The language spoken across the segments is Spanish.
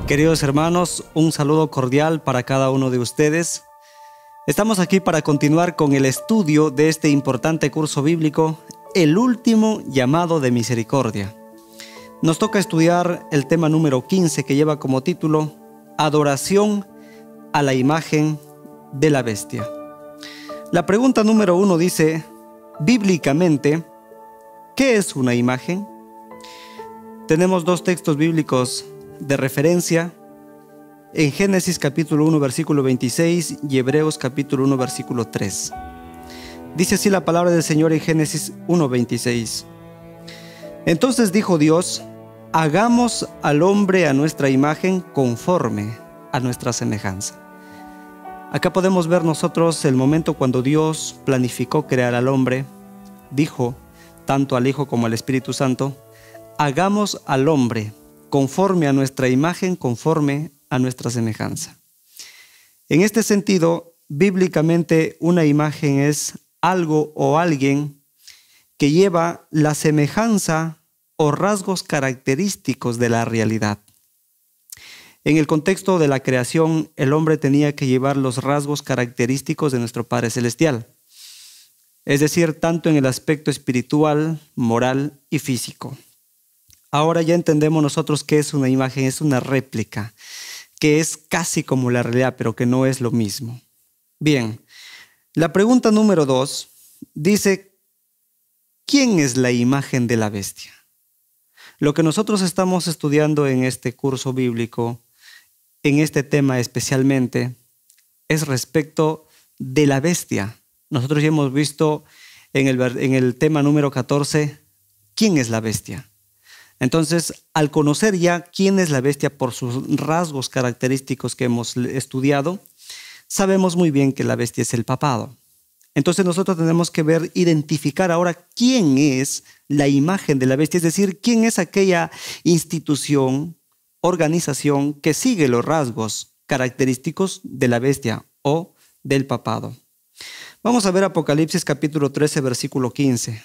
Queridos hermanos, un saludo cordial para cada uno de ustedes. Estamos aquí para continuar con el estudio de este importante curso bíblico, el último llamado de misericordia. Nos toca estudiar el tema número 15 que lleva como título Adoración a la imagen de la bestia. La pregunta número 1 dice, bíblicamente, ¿qué es una imagen? Tenemos dos textos bíblicos de referencia en Génesis capítulo 1 versículo 26 y Hebreos capítulo 1 versículo 3. Dice así la palabra del Señor en Génesis 1:26. Entonces dijo Dios, hagamos al hombre a nuestra imagen conforme a nuestra semejanza. Acá podemos ver nosotros el momento cuando Dios planificó crear al hombre. Dijo tanto al Hijo como al Espíritu Santo, hagamos al hombre conforme a nuestra imagen, conforme a nuestra semejanza. En este sentido, bíblicamente una imagen es algo o alguien que lleva la semejanza o rasgos característicos de la realidad. En el contexto de la creación, el hombre tenía que llevar los rasgos característicos de nuestro Padre Celestial, es decir, tanto en el aspecto espiritual, moral y físico. Ahora ya entendemos nosotros qué es una imagen, es una réplica, que es casi como la realidad, pero que no es lo mismo. Bien, la pregunta número 2 dice, ¿quién es la imagen de la bestia? Lo que nosotros estamos estudiando en este curso bíblico, en este tema especialmente, es respecto de la bestia. Nosotros ya hemos visto en el tema número 14, ¿quién es la bestia? Entonces, al conocer ya quién es la bestia por sus rasgos característicos que hemos estudiado, sabemos muy bien que la bestia es el papado. Entonces nosotros tenemos que identificar ahora quién es la imagen de la bestia, es decir, quién es aquella institución, organización que sigue los rasgos característicos de la bestia o del papado. Vamos a ver Apocalipsis capítulo 13, versículo 15.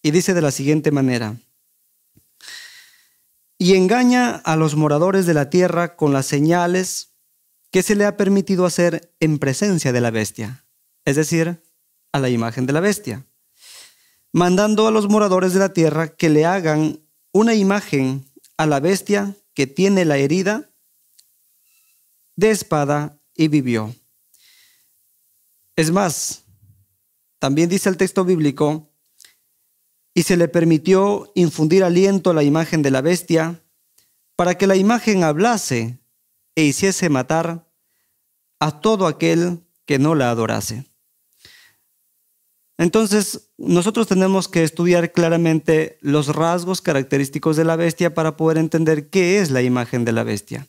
Y dice de la siguiente manera, y engaña a los moradores de la tierra con las señales que se le ha permitido hacer en presencia de la bestia, es decir, a la imagen de la bestia, mandando a los moradores de la tierra que le hagan una imagen a la bestia que tiene la herida de espada y vivió. Es más, también dice el texto bíblico, y se le permitió infundir aliento a la imagen de la bestia para que la imagen hablase e hiciese matar a todo aquel que no la adorase. Entonces, nosotros tenemos que estudiar claramente los rasgos característicos de la bestia para poder entender qué es la imagen de la bestia.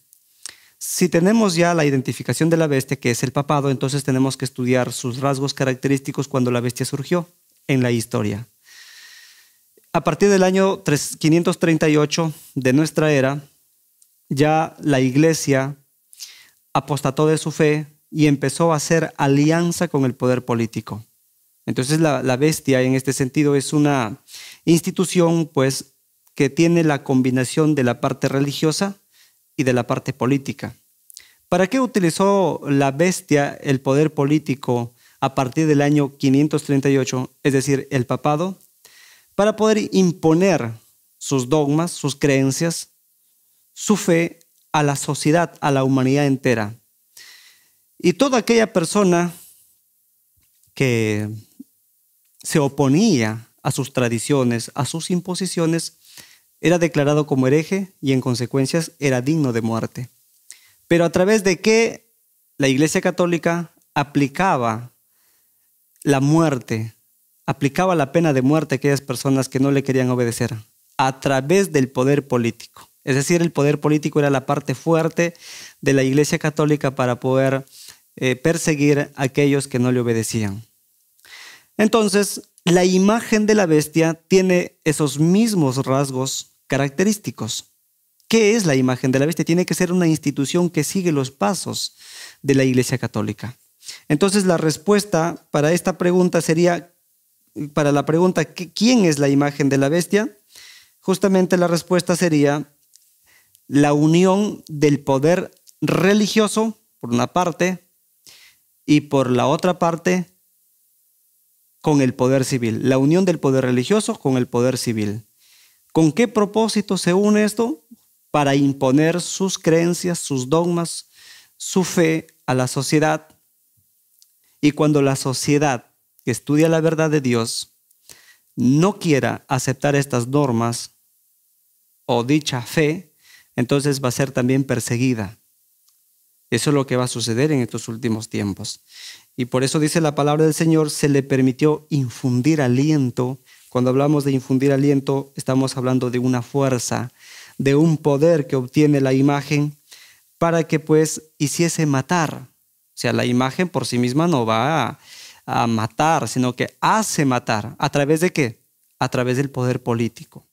Si tenemos ya la identificación de la bestia, que es el papado, entonces tenemos que estudiar sus rasgos característicos cuando la bestia surgió en la historia. A partir del año 538 de nuestra era, ya la iglesia apostató de su fe y empezó a hacer alianza con el poder político. Entonces la bestia en este sentido es una institución pues, que tiene la combinación de la parte religiosa y de la parte política. ¿Para qué utilizó la bestia el poder político a partir del año 538, es decir, el papado? Para poder imponer sus dogmas, sus creencias, su fe a la sociedad, a la humanidad entera. Y toda aquella persona que se oponía a sus tradiciones, a sus imposiciones, era declarado como hereje y en consecuencias era digno de muerte. Pero a través de que la Iglesia Católica aplicaba la muerte, aplicaba la pena de muerte a aquellas personas que no le querían obedecer a través del poder político. Es decir, el poder político era la parte fuerte de la Iglesia Católica para poder perseguir a aquellos que no le obedecían. Entonces, la imagen de la bestia tiene esos mismos rasgos característicos. ¿Qué es la imagen de la bestia? Tiene que ser una institución que sigue los pasos de la Iglesia Católica. Entonces, la respuesta para esta pregunta sería, para la pregunta ¿quién es la imagen de la bestia? Justamente la respuesta sería la unión del poder religioso, por una parte, y por la otra parte, con el poder civil. La unión del poder religioso con el poder civil. ¿Con qué propósito se une esto? Para imponer sus creencias, sus dogmas, su fe a la sociedad. Y cuando la sociedad que estudia la verdad de Dios no quiera aceptar estas normas o dicha fe, entonces va a ser también perseguida. Eso es lo que va a suceder en estos últimos tiempos. Y por eso dice la palabra del Señor, se le permitió infundir aliento. Cuando hablamos de infundir aliento, estamos hablando de una fuerza, de un poder que obtiene la imagen para que pues hiciese matar. O sea, la imagen por sí misma no va a matar, sino que hace matar. ¿A través de qué? A través del poder político,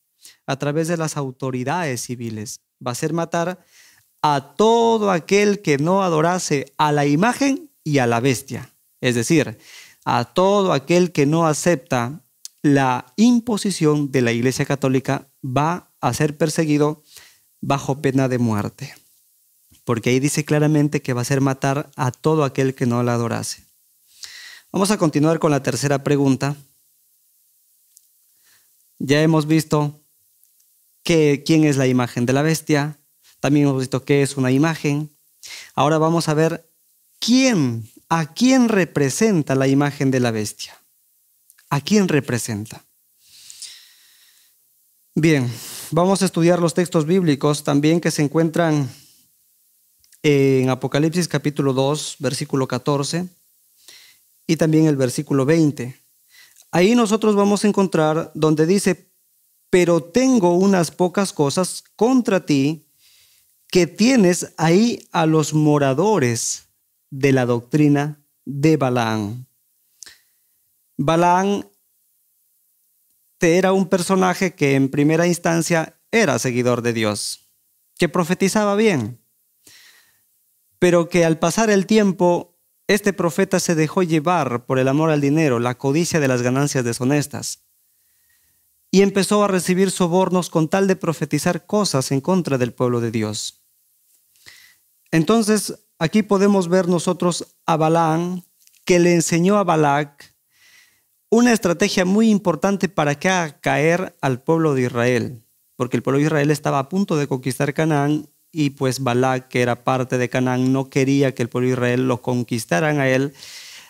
a través de las autoridades civiles. Va a hacer matar a todo aquel que no adorase a la imagen y a la bestia. Es decir, a todo aquel que no acepta la imposición de la Iglesia Católica va a ser perseguido bajo pena de muerte. Porque ahí dice claramente que va a ser matar a todo aquel que no la adorase. Vamos a continuar con la tercera pregunta. Ya hemos visto quién es la imagen de la bestia. También hemos visto qué es una imagen. Ahora vamos a ver a quién representa la imagen de la bestia. ¿A quién representa? Bien, vamos a estudiar los textos bíblicos también que se encuentran en Apocalipsis capítulo 2, versículo 14 y también el versículo 20. Ahí nosotros vamos a encontrar donde dice, pero tengo unas pocas cosas contra ti, que tienes ahí a los moradores de la doctrina de Balaam. Balaam era un personaje que en primera instancia era seguidor de Dios, que profetizaba bien, pero que al pasar el tiempo, este profeta se dejó llevar por el amor al dinero, la codicia de las ganancias deshonestas, y empezó a recibir sobornos con tal de profetizar cosas en contra del pueblo de Dios. Entonces, aquí podemos ver nosotros a Balaam, que le enseñó a Balac una estrategia muy importante para que haga caer al pueblo de Israel, porque el pueblo de Israel estaba a punto de conquistar Canaán y pues Balac, que era parte de Canaán, no quería que el pueblo de Israel lo conquistaran a él,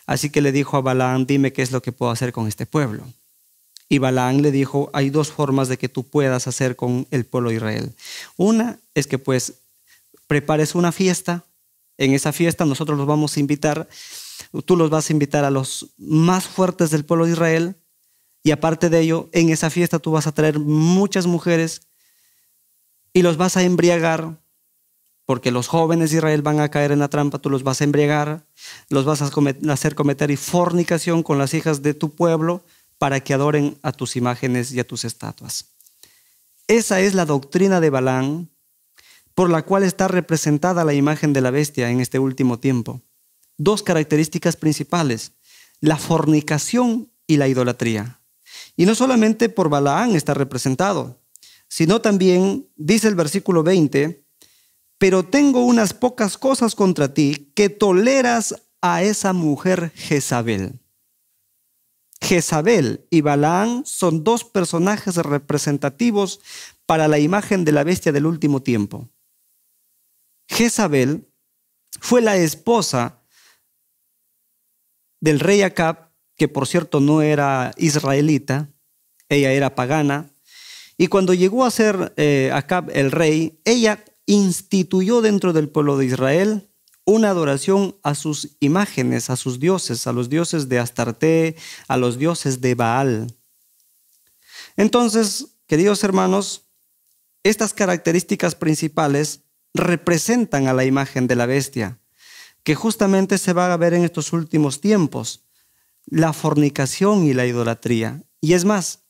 así que le dijo a Balaam, dime qué es lo que puedo hacer con este pueblo. Y Balaam le dijo, hay dos formas de que tú puedas hacer con el pueblo de Israel. Una es que pues prepares una fiesta, en esa fiesta nosotros los vamos a invitar. Tú los vas a invitar a los más fuertes del pueblo de Israel y aparte de ello, en esa fiesta tú vas a traer muchas mujeres y los vas a embriagar, porque los jóvenes de Israel van a caer en la trampa, tú los vas a embriagar, los vas a hacer cometer fornicación con las hijas de tu pueblo para que adoren a tus imágenes y a tus estatuas. Esa es la doctrina de Balaam, por la cual está representada la imagen de la bestia en este último tiempo. Dos características principales, la fornicación y la idolatría. Y no solamente por Balaam está representado, sino también, dice el versículo 20, pero tengo unas pocas cosas contra ti, que toleras a esa mujer Jezabel. Jezabel y Balaam son dos personajes representativos para la imagen de la bestia del último tiempo. Jezabel fue la esposa del rey Acab, que por cierto no era israelita, ella era pagana, y cuando llegó a ser Acab el rey, ella instituyó dentro del pueblo de Israel una adoración a sus imágenes, a sus dioses, a los dioses de Astarte, a los dioses de Baal. Entonces, queridos hermanos, estas características principales representan a la imagen de la bestia, que justamente se va a ver en estos últimos tiempos, la fornicación y la idolatría. Y es más,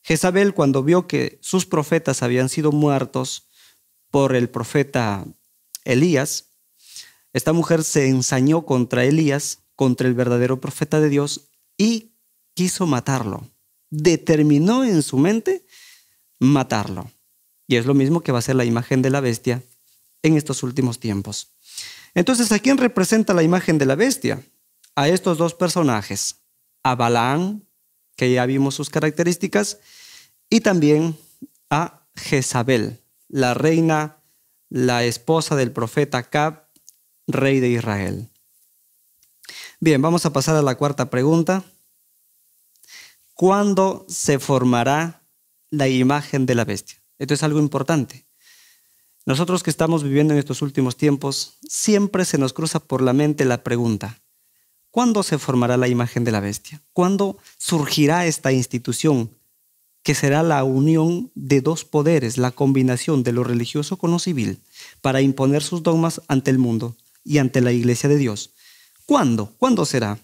Jezabel, cuando vio que sus profetas habían sido muertos por el profeta Elías, esta mujer se ensañó contra Elías, contra el verdadero profeta de Dios, y quiso matarlo. Determinó en su mente matarlo. Y es lo mismo que va a ser la imagen de la bestia en estos últimos tiempos. Entonces, ¿a quién representa la imagen de la bestia? A estos dos personajes, a Balaam, que ya vimos sus características, y también a Jezabel, la reina, la esposa del profeta Acab, rey de Israel. Bien, vamos a pasar a la cuarta pregunta. ¿Cuándo se formará la imagen de la bestia? Esto es algo importante. Nosotros que estamos viviendo en estos últimos tiempos, siempre se nos cruza por la mente la pregunta: ¿cuándo se formará la imagen de la bestia? ¿Cuándo surgirá esta institución que será la unión de dos poderes, la combinación de lo religioso con lo civil, para imponer sus dogmas ante el mundo y ante la iglesia de Dios? ¿Cuándo? ¿Cuándo será?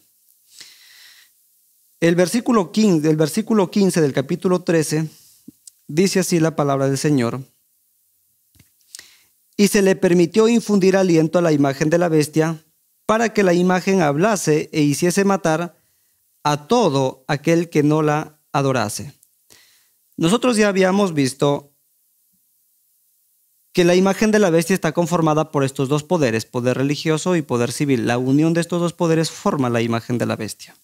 El versículo 15 del capítulo 13 dice así la palabra del Señor: y se le permitió infundir aliento a la imagen de la bestia para que la imagen hablase e hiciese matar a todo aquel que no la adorase. Nosotros ya habíamos visto que la imagen de la bestia está conformada por estos dos poderes, poder religioso y poder civil. La unión de estos dos poderes forma la imagen de la bestia.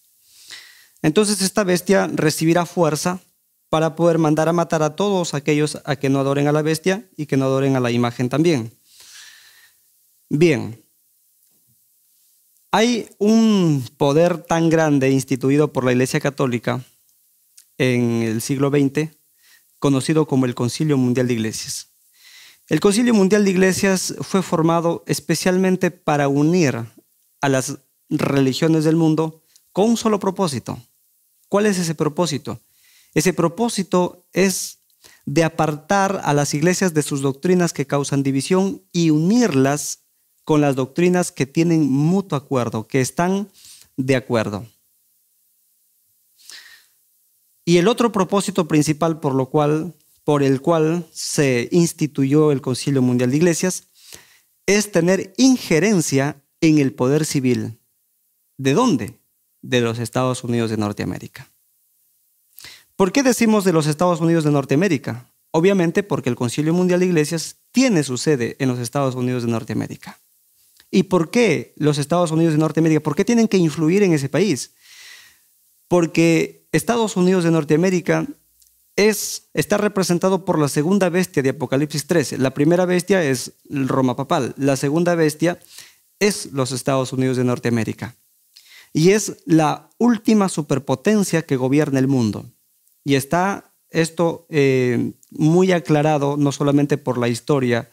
Entonces esta bestia recibirá fuerza para poder mandar a matar a todos aquellos a que no adoren a la bestia y que no adoren a la imagen también. Bien, hay un poder tan grande instituido por la Iglesia Católica en el siglo XX, conocido como el Concilio Mundial de Iglesias. El Concilio Mundial de Iglesias fue formado especialmente para unir a las religiones del mundo con un solo propósito. ¿Cuál es ese propósito? Ese propósito es de apartar a las iglesias de sus doctrinas que causan división y unirlas con las doctrinas que tienen mutuo acuerdo, que están de acuerdo. Y el otro propósito principal por el cual se instituyó el Concilio Mundial de Iglesias es tener injerencia en el poder civil. ¿De dónde? De los Estados Unidos de Norteamérica. ¿Por qué decimos de los Estados Unidos de Norteamérica? Obviamente porque el Concilio Mundial de Iglesias tiene su sede en los Estados Unidos de Norteamérica. ¿Y por qué los Estados Unidos de Norteamérica? ¿Por qué tienen que influir en ese país? Porque Estados Unidos de Norteamérica está representado por la segunda bestia de Apocalipsis 13. La primera bestia es Roma papal. La segunda bestia es los Estados Unidos de Norteamérica. Y es la última superpotencia que gobierna el mundo. Y está esto muy aclarado no solamente por la historia,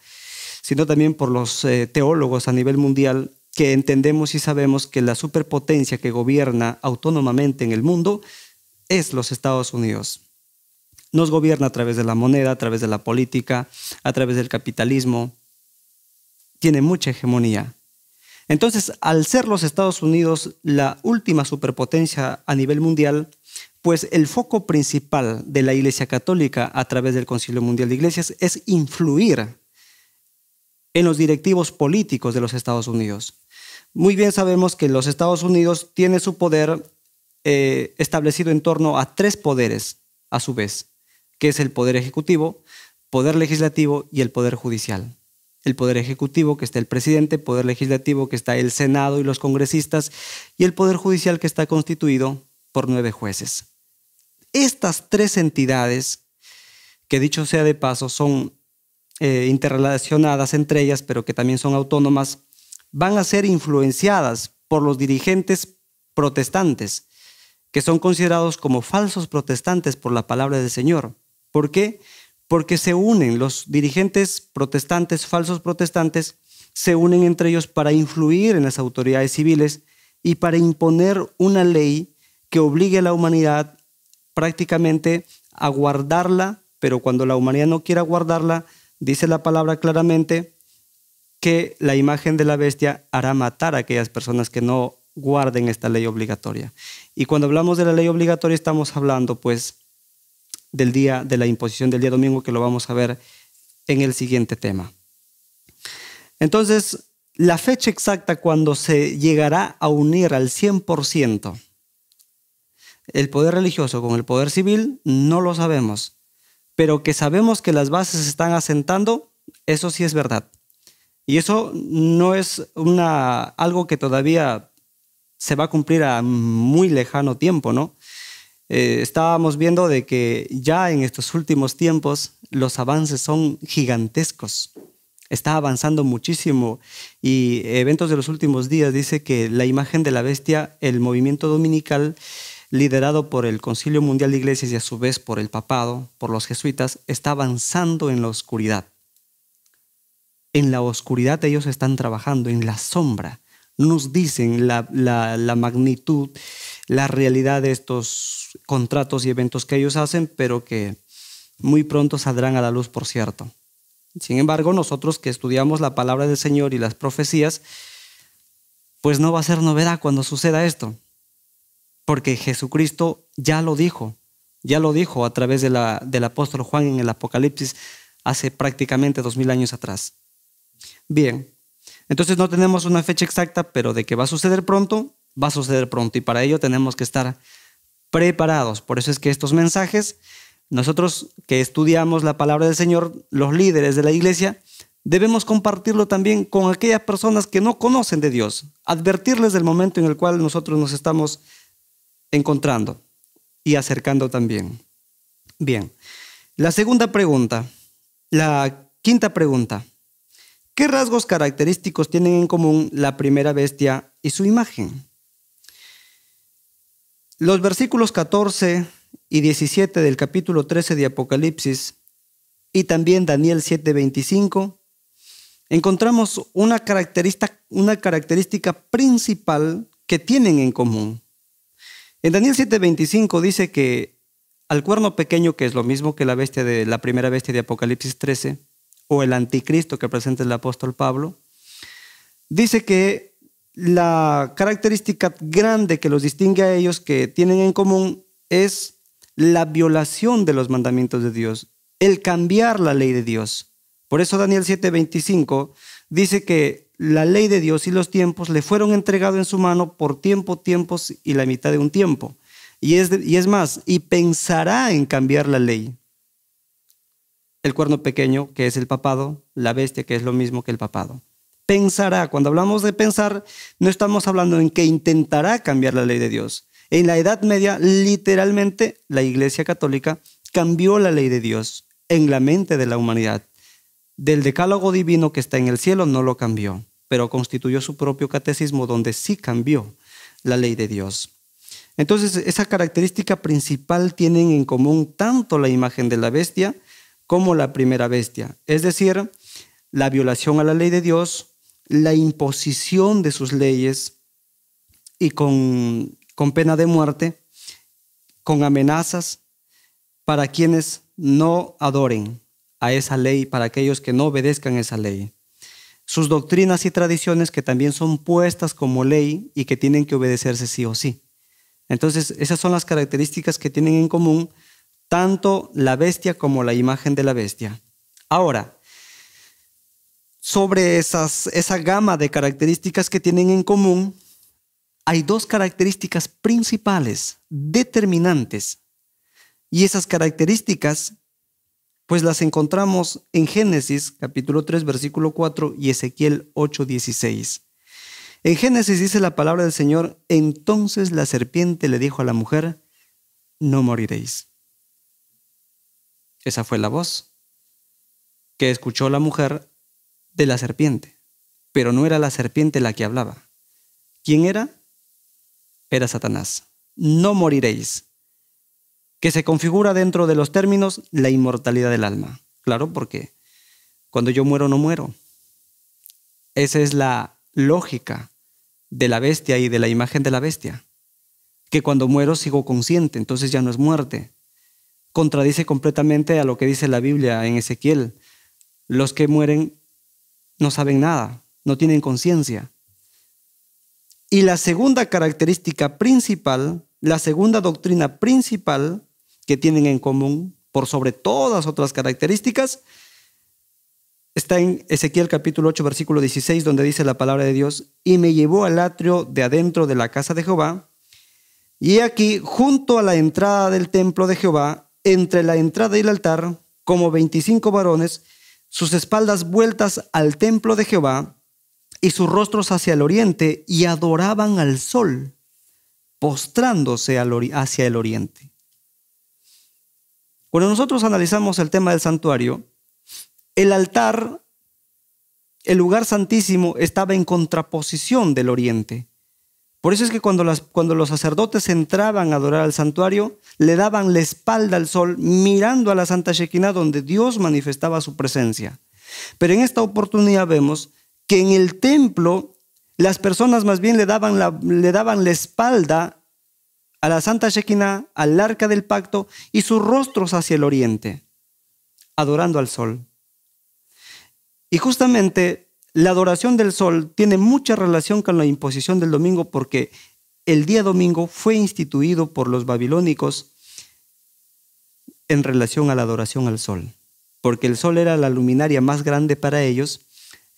sino también por los teólogos a nivel mundial, que entendemos y sabemos que la superpotencia que gobierna autónomamente en el mundo es los Estados Unidos. Nos gobierna a través de la moneda, a través de la política, a través del capitalismo. Tiene mucha hegemonía. Entonces, al ser los Estados Unidos la última superpotencia a nivel mundial, pues el foco principal de la Iglesia Católica a través del Concilio Mundial de Iglesias es influir en los directivos políticos de los Estados Unidos. Muy bien sabemos que los Estados Unidos tiene su poder establecido en torno a tres poderes a su vez, que es el poder ejecutivo, poder legislativo y el poder judicial. El poder ejecutivo, que está el presidente, poder legislativo, que está el Senado y los congresistas, y el poder judicial, que está constituido por 9 jueces. Estas tres entidades, que dicho sea de paso, son interrelacionadas entre ellas, pero que también son autónomas, van a ser influenciadas por los dirigentes protestantes, que son considerados como falsos protestantes por la palabra del Señor. ¿Por qué? Porque se unen los dirigentes protestantes, falsos protestantes, se unen entre ellos para influir en las autoridades civiles y para imponer una ley que obligue a la humanidad prácticamente a guardarla, pero cuando la humanidad no quiera guardarla, dice la palabra claramente que la imagen de la bestia hará matar a aquellas personas que no guarden esta ley obligatoria. Y cuando hablamos de la ley obligatoria estamos hablando pues del día de la imposición del día domingo, que lo vamos a ver en el siguiente tema. Entonces, la fecha exacta cuando se llegará a unir al 100% el poder religioso con el poder civil no lo sabemos, pero que sabemos que las bases se están asentando, eso sí es verdad. Y eso no es algo que todavía se va a cumplir a muy lejano tiempo, ¿no? Estábamos viendo de que ya en estos últimos tiempos los avances son gigantescos. Está avanzando muchísimo y Eventos de los Últimos Días dice que la imagen de la bestia, el movimiento dominical liderado por el Concilio Mundial de Iglesias y a su vez por el papado, por los jesuitas, está avanzando en la oscuridad. En la oscuridad ellos están trabajando, en la sombra. Nos dicen la magnitud, la realidad de estos contratos y eventos que ellos hacen, pero que muy pronto saldrán a la luz, por cierto. Sin embargo, nosotros que estudiamos la palabra del Señor y las profecías, pues no va a ser novedad cuando suceda esto, porque Jesucristo ya lo dijo a través del apóstol Juan en el Apocalipsis hace prácticamente 2000 años atrás. Bien, entonces no tenemos una fecha exacta, pero de que va a suceder pronto y para ello tenemos que estar preparados. Por eso es que estos mensajes, nosotros que estudiamos la palabra del Señor, los líderes de la iglesia, debemos compartirlo también con aquellas personas que no conocen de Dios, advertirles del momento en el cual nosotros nos estamos encontrando y acercando también. Bien, la quinta pregunta. ¿Qué rasgos característicos tienen en común la primera bestia y su imagen? Los versículos 14 y 17 del capítulo 13 de Apocalipsis y también Daniel 7:25 encontramos una característica principal que tienen en común. En Daniel 7:25 dice que al cuerno pequeño, que es lo mismo que la primera bestia de Apocalipsis 13, o el anticristo que presenta el apóstol Pablo, dice que la característica grande que los distingue a ellos, que tienen en común, es la violación de los mandamientos de Dios, el cambiar la ley de Dios. Por eso Daniel 7:25 dice que la ley de Dios y los tiempos le fueron entregados en su mano por tiempos y la mitad de un tiempo. Y es más, y pensará en cambiar la ley. El cuerno pequeño, que es el papado, la bestia, que es lo mismo que el papado. Pensará, cuando hablamos de pensar, no estamos hablando en que intentará cambiar la ley de Dios. En la Edad Media, literalmente, la Iglesia Católica cambió la ley de Dios en la mente de la humanidad. Del decálogo divino que está en el cielo no lo cambió, pero constituyó su propio catecismo donde sí cambió la ley de Dios. Entonces, esa característica principal tienen en común tanto la imagen de la bestia como la primera bestia, es decir, la violación a la ley de Dios, la imposición de sus leyes y con pena de muerte, con amenazas para quienes no adoren a esa ley, para aquellos que no obedezcan esa ley. Sus doctrinas y tradiciones que también son puestas como ley y que tienen que obedecerse sí o sí. Entonces, esas son las características que tienen en común tanto la bestia como la imagen de la bestia. Ahora, sobre esa gama de características que tienen en común, hay dos características principales, determinantes. Y esas características, pues las encontramos en Génesis, capítulo 3, versículo 4 y Ezequiel 8:16. En Génesis dice la palabra del Señor: entonces la serpiente le dijo a la mujer, no moriréis. Esa fue la voz que escuchó la mujer de la serpiente, pero no era la serpiente la que hablaba. ¿Quién era? Era Satanás. No moriréis, que se configura dentro de los términos la inmortalidad del alma. Claro, porque cuando yo muero no muero. Esa es la lógica de la bestia y de la imagen de la bestia, que cuando muero sigo consciente, entonces ya no es muerte. Contradice completamente a lo que dice la Biblia en Ezequiel. Los que mueren no saben nada, no tienen conciencia. Y la segunda característica principal, la segunda doctrina principal que tienen en común, por sobre todas otras características, está en Ezequiel capítulo 8, versículo 16, donde dice la palabra de Dios: y me llevó al atrio de adentro de la casa de Jehová, y aquí, junto a la entrada del templo de Jehová, entre la entrada y el altar, como 25 varones, sus espaldas vueltas al templo de Jehová y sus rostros hacia el oriente, y adoraban al sol, postrándose hacia el oriente. Cuando nosotros analizamos el tema del santuario, el altar, el lugar santísimo, estaba en contraposición del oriente. Por eso es que cuando los sacerdotes entraban a adorar al santuario, le daban la espalda al sol, mirando a la Santa Shekinah, donde Dios manifestaba su presencia. Pero en esta oportunidad vemos que en el templo las personas más bien le daban la espalda a la Santa Shekinah, al arca del pacto, y sus rostros hacia el oriente, adorando al sol. Y justamente la adoración del sol tiene mucha relación con la imposición del domingo, porque el día domingo fue instituido por los babilónicos en relación a la adoración al sol, porque el sol era la luminaria más grande para ellos.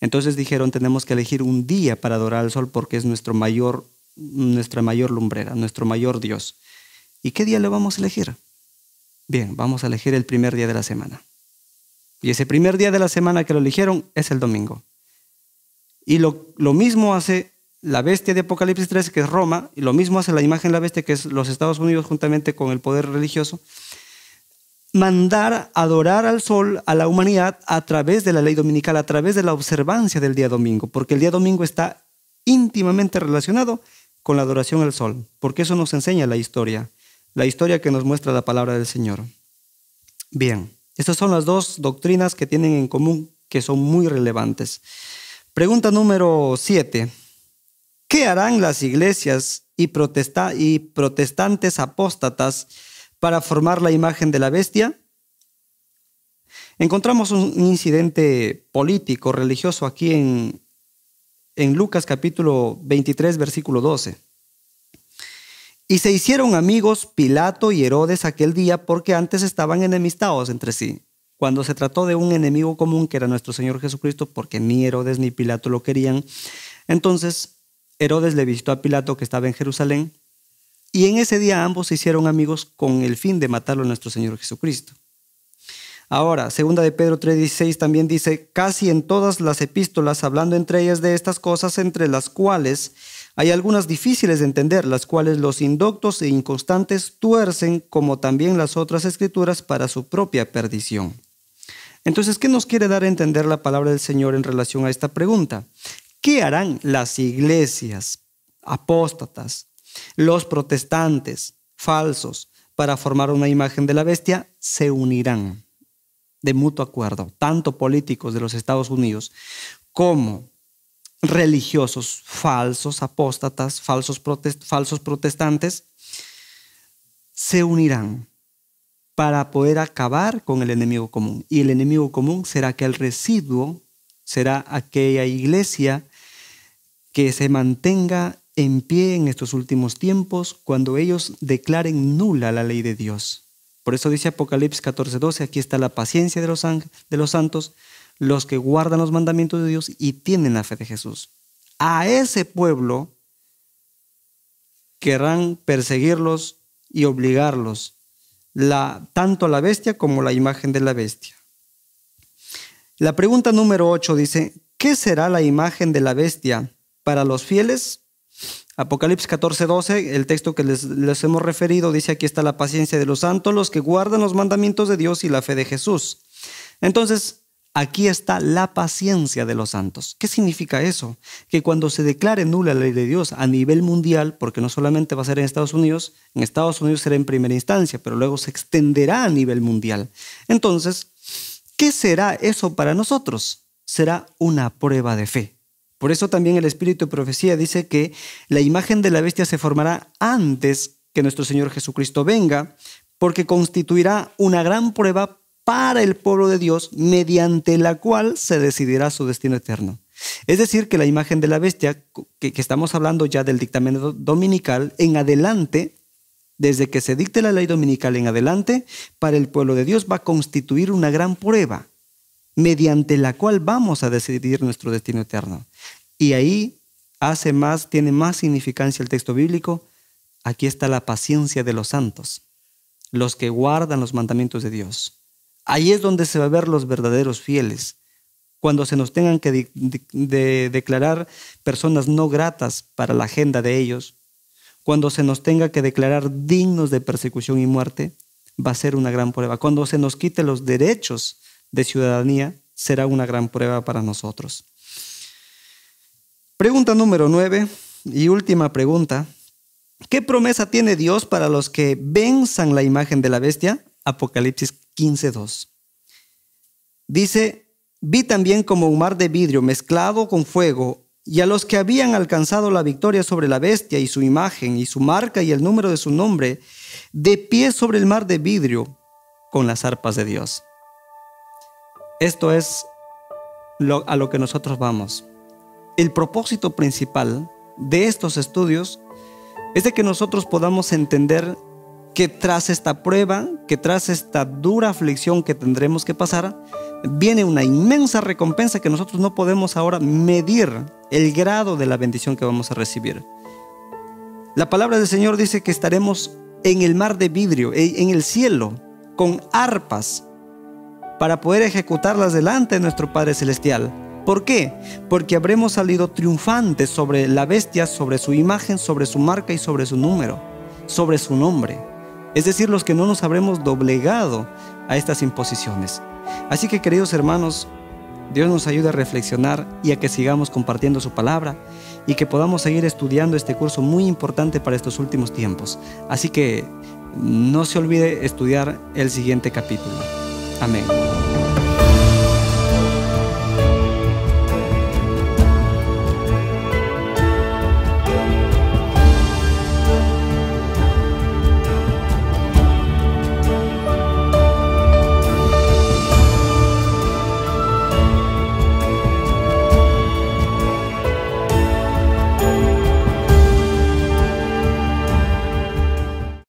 Entonces dijeron, tenemos que elegir un día para adorar al sol porque es nuestra mayor lumbrera, nuestro mayor Dios. ¿Y qué día le vamos a elegir? Bien, vamos a elegir el primer día de la semana. Y ese primer día de la semana que lo eligieron es el domingo. Y lo mismo hace la bestia de Apocalipsis 13, que es Roma, y lo mismo hace la imagen de la bestia, que es los Estados Unidos, juntamente con el poder religioso. Mandar adorar al sol a la humanidad a través de la ley dominical, a través de la observancia del día domingo, porque el día domingo está íntimamente relacionado con la adoración al sol, porque eso nos enseña la historia que nos muestra la palabra del Señor. Bien, estas son las dos doctrinas que tienen en común, que son muy relevantes. Pregunta número 7. ¿Qué harán las iglesias y protestantes apóstatas para formar la imagen de la bestia? Encontramos un incidente político, religioso aquí en Lucas capítulo 23, versículo 12. Y se hicieron amigos Pilato y Herodes aquel día, porque antes estaban enemistados entre sí. Cuando se trató de un enemigo común, que era nuestro Señor Jesucristo, porque ni Herodes ni Pilato lo querían, entonces Herodes le visitó a Pilato, que estaba en Jerusalén, y en ese día ambos se hicieron amigos con el fin de matarlo a nuestro Señor Jesucristo. Ahora, segunda de Pedro 3:16 también dice, casi en todas las epístolas, hablando entre ellas de estas cosas, entre las cuales hay algunas difíciles de entender, las cuales los indoctos e inconstantes tuercen, como también las otras escrituras, para su propia perdición. Entonces, ¿qué nos quiere dar a entender la palabra del Señor en relación a esta pregunta? ¿Qué harán las iglesias apóstatas, los protestantes falsos, para formar una imagen de la bestia? Se unirán de mutuo acuerdo, tanto políticos de los Estados Unidos como religiosos falsos, apóstatas, falsos protestantes, se unirán para poder acabar con el enemigo común. Y el enemigo común será aquel residuo, será aquella iglesia que se mantenga en pie en estos últimos tiempos, cuando ellos declaren nula la ley de Dios. Por eso dice Apocalipsis 14:12, aquí está la paciencia de los santos, los que guardan los mandamientos de Dios y tienen la fe de Jesús. A ese pueblo querrán perseguirlos y obligarlos, tanto la bestia como la imagen de la bestia. La pregunta número 8 dice, ¿qué será la imagen de la bestia para los fieles? Apocalipsis 14:12, el texto que les hemos referido, dice, aquí está la paciencia de los santos, los que guardan los mandamientos de Dios y la fe de Jesús. Entonces, aquí está la paciencia de los santos. ¿Qué significa eso? Que cuando se declare nula la ley de Dios a nivel mundial, porque no solamente va a ser en Estados Unidos será en primera instancia, pero luego se extenderá a nivel mundial. Entonces, ¿qué será eso para nosotros? Será una prueba de fe. Por eso también el Espíritu de Profecía dice que la imagen de la bestia se formará antes que nuestro Señor Jesucristo venga, porque constituirá una gran prueba para el pueblo de Dios, mediante la cual se decidirá su destino eterno. Es decir, que la imagen de la bestia, que estamos hablando ya del dictamen dominical, en adelante, desde que se dicte la ley dominical en adelante, para el pueblo de Dios va a constituir una gran prueba, mediante la cual vamos a decidir nuestro destino eterno. Y ahí tiene más significancia el texto bíblico. Aquí está la paciencia de los santos, los que guardan los mandamientos de Dios. Ahí es donde se va a ver los verdaderos fieles. Cuando se nos tengan que declarar personas no gratas para la agenda de ellos, cuando se nos tenga que declarar dignos de persecución y muerte, va a ser una gran prueba. Cuando se nos quite los derechos de ciudadanía, será una gran prueba para nosotros. Pregunta número 9 y última pregunta. ¿Qué promesa tiene Dios para los que venzan la imagen de la bestia? Apocalipsis 15:2. Dice: vi también como un mar de vidrio mezclado con fuego, y a los que habían alcanzado la victoria sobre la bestia y su imagen y su marca y el número de su nombre, de pie sobre el mar de vidrio con las arpas de Dios. Esto es a lo que nosotros vamos. El propósito principal de estos estudios es de que nosotros podamos entender que tras esta prueba, que tras esta dura aflicción que tendremos que pasar, viene una inmensa recompensa que nosotros no podemos ahora medir el grado de la bendición que vamos a recibir. La palabra del Señor dice que estaremos en el mar de vidrio, en el cielo, con arpas, para poder ejecutarlas delante de nuestro Padre Celestial. ¿Por qué? Porque habremos salido triunfantes sobre la bestia, sobre su imagen, sobre su marca y sobre su número, sobre su nombre. Es decir, los que no nos habremos doblegado a estas imposiciones. Así que, queridos hermanos, Dios nos ayude a reflexionar y a que sigamos compartiendo su palabra y que podamos seguir estudiando este curso muy importante para estos últimos tiempos. Así que no se olvide estudiar el siguiente capítulo. Amén.